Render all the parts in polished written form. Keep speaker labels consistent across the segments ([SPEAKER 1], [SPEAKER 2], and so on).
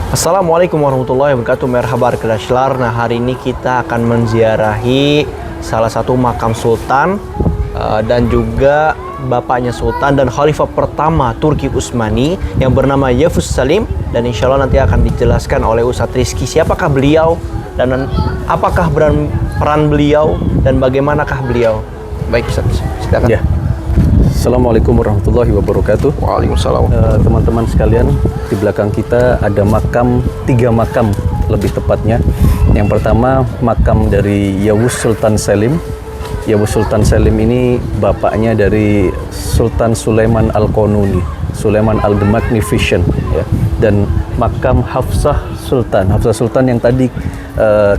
[SPEAKER 1] Assalamualaikum warahmatullahi wabarakatuh. Merhaba Arkadaşlar. Nah, hari ini kita akan menziarahi salah satu makam sultan dan juga bapaknya sultan dan khalifah pertama Turki Utsmani yang bernama Yavuz Salim, dan insya Allah nanti akan dijelaskan oleh Ustadz Rizky siapakah beliau dan apakah peran beliau dan bagaimanakah beliau. Baik Ustadz, silakan.
[SPEAKER 2] Ya. Assalamualaikum warahmatullahi wabarakatuh.
[SPEAKER 1] Waalaikumsalam.
[SPEAKER 2] Teman-teman sekalian, di belakang kita ada tiga makam lebih tepatnya. Yang pertama makam dari Yavuz Sultan Selim. Yavuz Sultan Selim ini bapaknya dari Sultan Sulaiman Al-Qanuni, Sulaiman Al the Magnificent, ya. Dan makam Hafsah Sultan yang tadi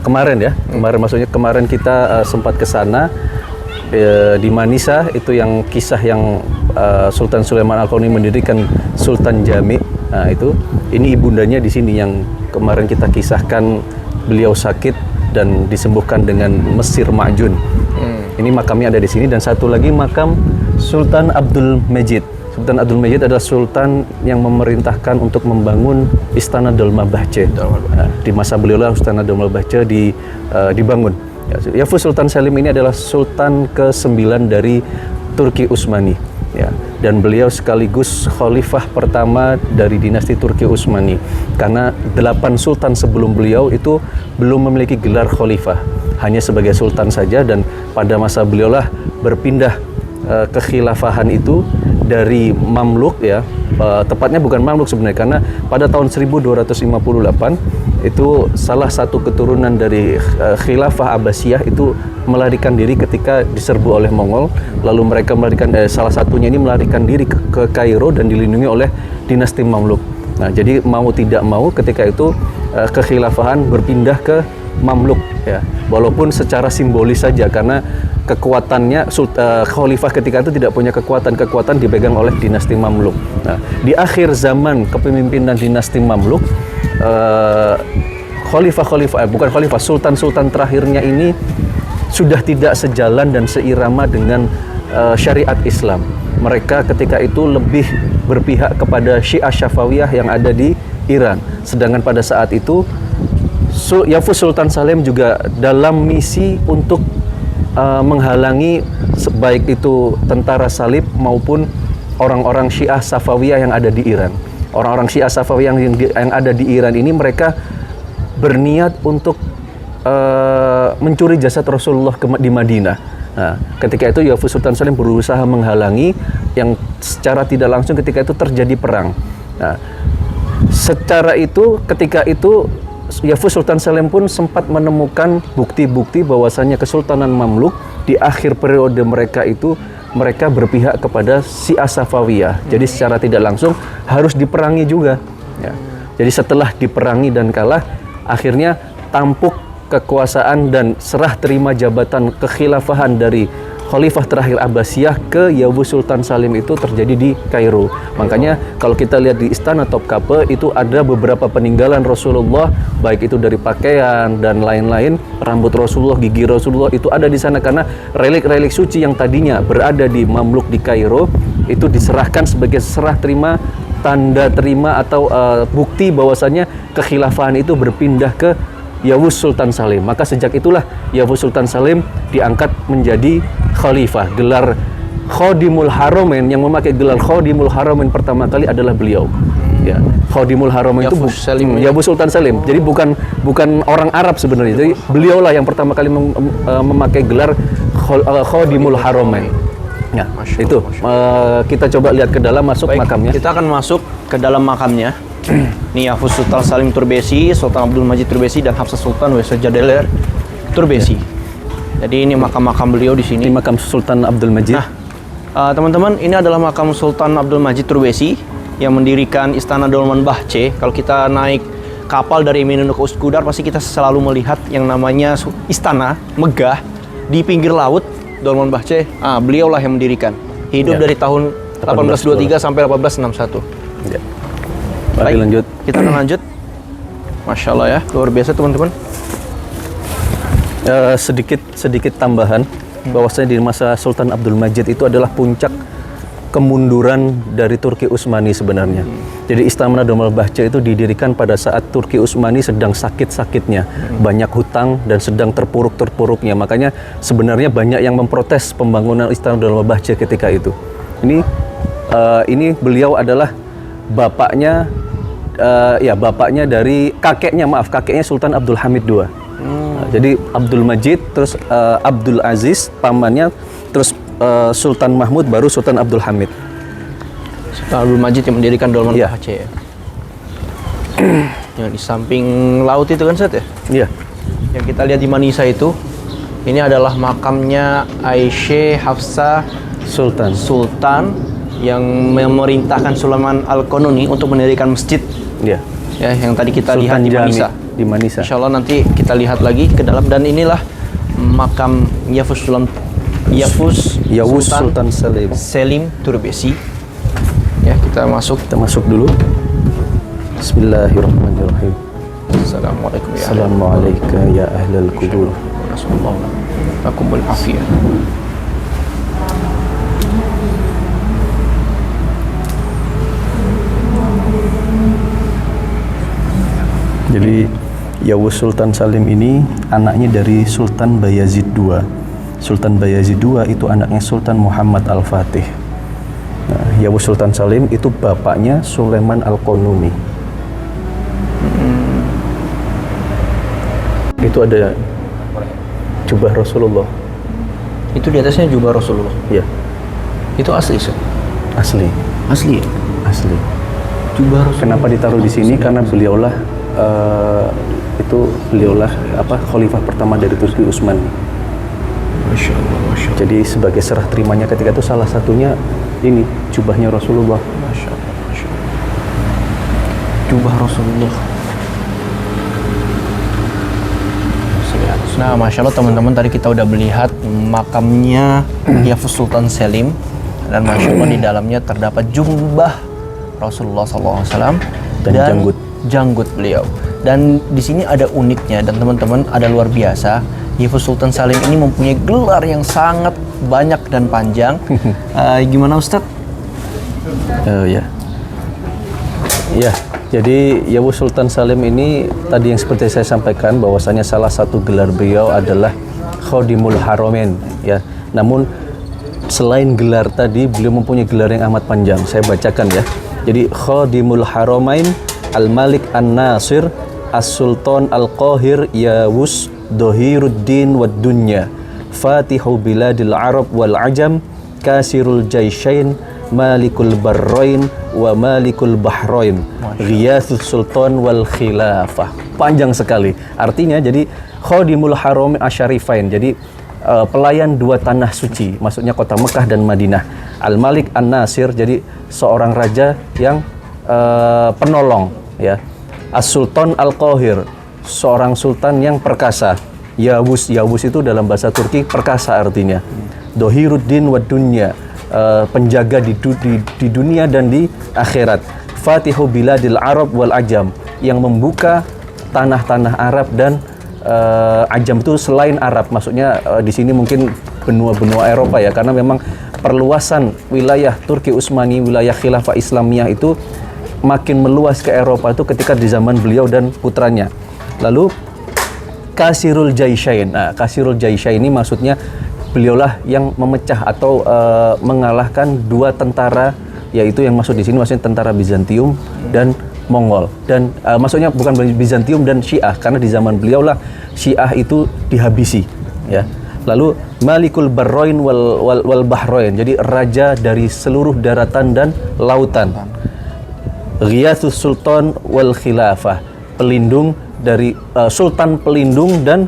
[SPEAKER 2] kemarin kita sempat ke sana. Di Manisa itu yang kisah yang Sultan Sulaiman Al-Qanuni mendirikan Sultan Jami. Nah, ini ibundanya di sini yang kemarin kita kisahkan, beliau sakit dan disembuhkan dengan Mesir Ma'jun. Ini makamnya ada di sini. Dan satu lagi makam Sultan Abdul Majid. Sultan Abdul Majid adalah sultan yang memerintahkan untuk membangun Istana Dolmabahce. Di masa beliau lah Istana Dolmabahce dibangun. Yavuz Sultan Selim ini adalah sultan ke-9 dari Turki Utsmani, ya. Dan beliau sekaligus khalifah pertama dari dinasti Turki Utsmani, karena 8 sultan sebelum beliau itu belum memiliki gelar khalifah, hanya sebagai sultan saja. Dan pada masa beliau lah berpindah kekhilafahan itu dari Mamluk, ya. Tepatnya bukan Mamluk sebenarnya, karena pada tahun 1258 itu salah satu keturunan dari khilafah Abbasiyah itu melarikan diri ketika diserbu oleh Mongol. Lalu mereka salah satunya ini melarikan diri ke Kairo dan dilindungi oleh dinasti Mamluk. Nah, jadi mau tidak mau ketika itu kekhilafahan berpindah ke Mamluk, ya. Walaupun secara simbolis saja, karena kekuatannya khalifah ketika itu tidak punya kekuatan dipegang oleh dinasti Mamluk. Nah, di akhir zaman kepemimpinan dinasti Mamluk, sultan terakhirnya ini sudah tidak sejalan dan seirama dengan syariat Islam. Mereka ketika itu lebih berpihak kepada Syiah Syafawiyah yang ada di Iran. Sedangkan pada saat itu Yavuz Sultan Salim juga dalam misi untuk menghalangi baik itu tentara salib maupun orang-orang Syiah Safawiyah yang ada di Iran. Orang-orang Syiah Safawiyah yang ada di Iran ini mereka berniat untuk mencuri jasad Rasulullah di Madinah. Nah, ketika itu Yavuz Sultan Salim berusaha menghalangi, yang secara tidak langsung ketika itu terjadi perang. Nah, secara itu ketika itu Yavuz Sultan Salim pun sempat menemukan bukti-bukti bahwasannya Kesultanan Mamluk di akhir periode mereka itu mereka berpihak kepada Syiah Safawiyah. Jadi secara tidak langsung harus diperangi juga, ya. Jadi setelah diperangi dan kalah, akhirnya tampuk kekuasaan dan serah terima jabatan kekhilafahan dari khalifah terakhir Abbasiyah ke Yavuz Sultan Salim itu terjadi di Kairo. Makanya kalau kita lihat di Istana Topkapi itu ada beberapa peninggalan Rasulullah, baik itu dari pakaian dan lain-lain, rambut Rasulullah, gigi Rasulullah itu ada di sana, karena relik-relik suci yang tadinya berada di Mamluk di Kairo itu diserahkan sebagai serah terima, tanda terima atau bukti bahwasannya kekhilafahan itu berpindah ke Yavuz Sultan Salim. Maka sejak itulah Yavuz Sultan Salim diangkat menjadi khalifah. Gelar Khodimul Haramain, yang memakai gelar Khodimul Haramain pertama kali adalah beliau. Ya, Khodimul Haramain itu Yavuz Sultan Salim. Jadi bukan orang Arab sebenarnya. Jadi beliaulah yang pertama kali memakai gelar Khodimul Haramain. Ya, itu kita coba lihat ke dalam, masuk. Baik, makamnya.
[SPEAKER 1] Kita akan masuk ke dalam makamnya. Ini Yavuz Sultan Salim Turbesi, Sultan Abdul Majid Turbesi, dan Hafsah Sultan Wesajadeler Turbesi. Jadi ini makam-makam beliau di sini.
[SPEAKER 2] Ini makam Sultan Abdul Majid.
[SPEAKER 1] Nah, teman-teman, ini adalah makam Sultan Abdul Majid Turbesi yang mendirikan Istana Dolmabahce. Kalau kita naik kapal dari Minano ke Uskudar, pasti kita selalu melihat yang namanya istana megah di pinggir laut Dolmabahce. Beliaulah yang mendirikan. Hidup dari tahun 1823 sampai 1861.
[SPEAKER 2] Ya.
[SPEAKER 1] Baik,
[SPEAKER 2] lanjut.
[SPEAKER 1] Kita akan lanjut. Masya Allah ya, luar biasa teman-teman.
[SPEAKER 2] Sedikit tambahan, bahwasanya di masa Sultan Abdul Majid itu adalah puncak kemunduran dari Turki Utsmani sebenarnya. Jadi Istana Dolmabahce itu didirikan pada saat Turki Utsmani sedang sakit-sakitnya, banyak hutang dan sedang terpuruk-terpuruknya. Makanya sebenarnya banyak yang memprotes pembangunan Istana Dolmabahce ketika itu. Ini beliau adalah bapaknya dari kakeknya Sultan Abdul Hamid II. Jadi Abdul Majid, terus Abdul Aziz pamannya, terus Sultan Mahmud, baru Sultan Abdul Hamid.
[SPEAKER 1] Sultan Abdul Majid yang mendirikan Dolmabahce ya. Yang di samping laut itu kan, Ustaz ya?
[SPEAKER 2] Iya.
[SPEAKER 1] Yang kita lihat di Manisa itu, ini adalah makamnya Aisyah Hafsah Sultan yang memerintahkan Sulaiman Al-Qanuni untuk mendirikan masjid.
[SPEAKER 2] Iya.
[SPEAKER 1] Ya, yang tadi kita lihat
[SPEAKER 2] Sultan
[SPEAKER 1] di
[SPEAKER 2] Jami
[SPEAKER 1] Manisa.
[SPEAKER 2] di Manisa.
[SPEAKER 1] Insya Allah nanti kita lihat lagi ke dalam, dan inilah makam Yavuz
[SPEAKER 2] Sultan
[SPEAKER 1] Selim Turbesi. Ya, kita masuk
[SPEAKER 2] dulu. Bismillahirrahmanirrahim.
[SPEAKER 1] Assalamualaikum ya
[SPEAKER 2] Assalamualaikum ya ahlal kubur.
[SPEAKER 1] Assalamualaikum afiyah.
[SPEAKER 2] Jadi Yavuz Sultan Salim ini anaknya dari Sultan Bayazid II. Sultan Bayazid II itu anaknya Sultan Muhammad Al-Fatih. Nah, Yavuz Sultan Salim itu bapaknya Sulaiman Al-Qanuni. Itu ada jubah Rasulullah.
[SPEAKER 1] Itu di atasnya jubah Rasulullah.
[SPEAKER 2] Ya,
[SPEAKER 1] Itu asli, Ustaz?
[SPEAKER 2] asli.
[SPEAKER 1] Asli ya?
[SPEAKER 2] Asli.
[SPEAKER 1] Jubah Rasulullah.
[SPEAKER 2] Kenapa ditaruh di sini? Karena beliaulah khalifah pertama dari Turki Utsmani.
[SPEAKER 1] Masya Allah, Masya Allah.
[SPEAKER 2] Jadi sebagai serah terimanya ketika itu salah satunya ini jubahnya Rasulullah.
[SPEAKER 1] Masya Allah, Masya Allah. Jubah Rasulullah. Nah, Masya Allah teman-teman, tadi kita udah melihat makamnya Yavuz Sultan Selim, dan Masya Allah di dalamnya terdapat jubah Rasulullah SAW dan janggut beliau. Dan di sini ada uniknya, dan teman-teman ada luar biasa. Yavuz Sultan Salim ini mempunyai gelar yang sangat banyak dan panjang. Gimana Ustadz?
[SPEAKER 2] Ya, jadi Yavuz Sultan Salim ini tadi yang seperti saya sampaikan bahwasanya salah satu gelar beliau adalah Khodimul Haramain, ya. Namun selain gelar tadi, beliau mempunyai gelar yang amat panjang. Saya bacakan ya. Jadi Khodimul Haramain Al-Malik An-Nasir As-Sultan Al-Qahir Yavuz Dohiruddin wad Dunya Fatihu Biladil Arab wal Ajam Kasirul Jaishain Malikul Barrain wa Malikul Bahrain Ghiyathus Sultan wal Khilafah. Panjang sekali. Artinya jadi Khodimul Haram Asyarifain. Jadi pelayan dua tanah suci, maksudnya kota Mekah dan Madinah. Al-Malik An-Nasir, jadi seorang raja yang penolong, ya. As-Sultan Al-Qahir, seorang sultan yang perkasa. Yavuz itu dalam bahasa Turki perkasa artinya. Dohiruddin wad Dunya, penjaga di dunia dan di akhirat. Fatihu Biladil Arab wal Ajam, yang membuka tanah-tanah Arab dan Ajam itu selain Arab, maksudnya di sini mungkin benua-benua Eropa ya, karena memang perluasan wilayah Turki Utsmani, wilayah Khilafah Islamiyah itu makin meluas ke Eropa itu ketika di zaman beliau dan putranya. Lalu Kasirul Jaishain. Nah, Kasirul Jaishain ini maksudnya beliaulah yang memecah atau mengalahkan dua tentara, yaitu yang masuk di sini maksudnya tentara Bizantium dan Mongol. Dan maksudnya bukan Bizantium dan Syiah, karena di zaman beliaulah Syiah itu dihabisi, ya. Lalu Malikul Barrain wal Bahrain, jadi raja dari seluruh daratan dan lautan. Ghiyathus Sultan wal Khilafah, pelindung dari sultan pelindung dan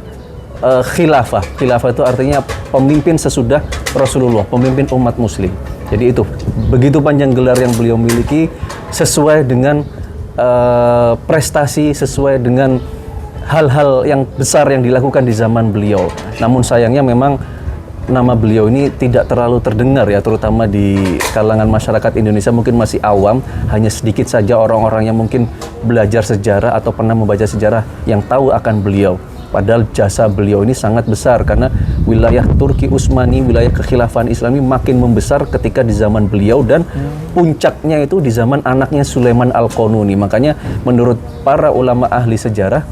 [SPEAKER 2] khilafah. Khilafah itu artinya pemimpin sesudah Rasulullah, pemimpin umat muslim. Jadi itu begitu panjang gelar yang beliau miliki, sesuai dengan prestasi, sesuai dengan hal-hal yang besar yang dilakukan di zaman beliau. Namun sayangnya memang nama beliau ini tidak terlalu terdengar ya, terutama di kalangan masyarakat Indonesia mungkin masih awam, hanya sedikit saja orang-orang yang mungkin belajar sejarah atau pernah membaca sejarah yang tahu akan beliau. Padahal jasa beliau ini sangat besar karena wilayah Turki Utsmani, wilayah kekhilafan Islami makin membesar ketika di zaman beliau dan puncaknya itu di zaman anaknya Sulaiman Al-Qanuni. Makanya menurut para ulama ahli sejarah,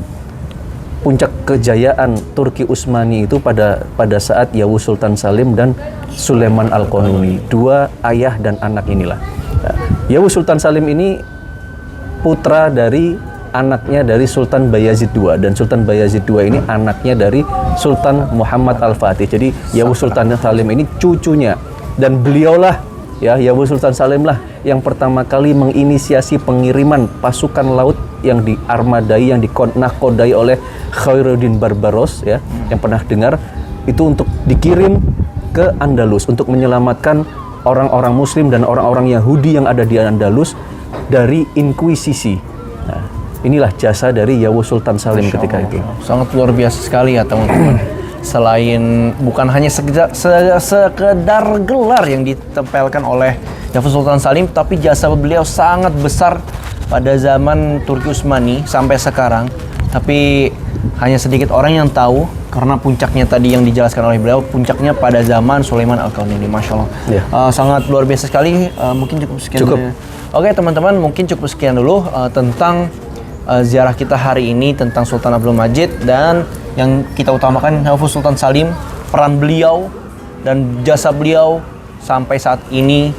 [SPEAKER 2] puncak kejayaan Turki Utsmani itu pada saat Yawuz Sultan Salim dan Sulaiman Al-Qanuni, dua ayah dan anak inilah. Yawuz Sultan Salim ini putra dari anaknya dari Sultan Bayazid II, dan Sultan Bayazid II ini anaknya dari Sultan Muhammad Al-Fatih. Jadi Yawuz Sultan Salim ini cucunya, dan beliaulah ya, Yawuz Sultan Salim lah yang pertama kali menginisiasi pengiriman pasukan laut yang diarmadai, yang dinakodai oleh Khairuddin Barbaros ya, yang pernah dengar itu, untuk dikirim ke Andalus untuk menyelamatkan orang-orang Muslim dan orang-orang Yahudi yang ada di Andalus dari inkuisisi. Nah, inilah jasa dari Yawuz Sultan Salim ketika itu.
[SPEAKER 1] Sangat luar biasa sekali ya teman-teman. Selain bukan hanya sekedar gelar yang ditempelkan oleh Yawuz Sultan Salim, tapi jasa beliau sangat besar pada zaman Turki Utsmani sampai sekarang. Tapi hanya sedikit orang yang tahu, karena puncaknya tadi yang dijelaskan oleh beliau, puncaknya pada zaman Sulaiman Al-Qanuni. Masya Allah.
[SPEAKER 2] Ya.
[SPEAKER 1] Sangat luar biasa sekali. Mungkin cukup sekian
[SPEAKER 2] Cukup.
[SPEAKER 1] dulu. Oke teman-teman, mungkin cukup sekian dulu tentang ziarah kita hari ini tentang Sultan Abdul Majid, dan yang kita utamakan Yawuz Sultan Salim, peran beliau dan jasa beliau sampai saat ini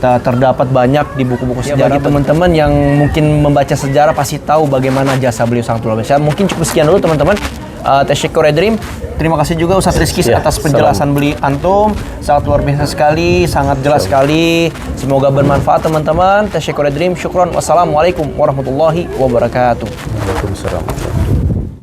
[SPEAKER 1] terdapat banyak di buku-buku sejarah. Bagi teman-teman yang mungkin membaca sejarah pasti tahu bagaimana jasa beliau sangat luar biasa. Mungkin cukup sekian dulu teman-teman. Tasyakur Dream. Terima kasih juga Ustaz Rizky atas penjelasan beli antum. Sangat luar biasa sekali, sangat jelas sekali. Semoga bermanfaat teman-teman. Tasyakur Dream. Syukron. Wassalamualaikum warahmatullahi wabarakatuh.
[SPEAKER 2] Waalaikumsalam.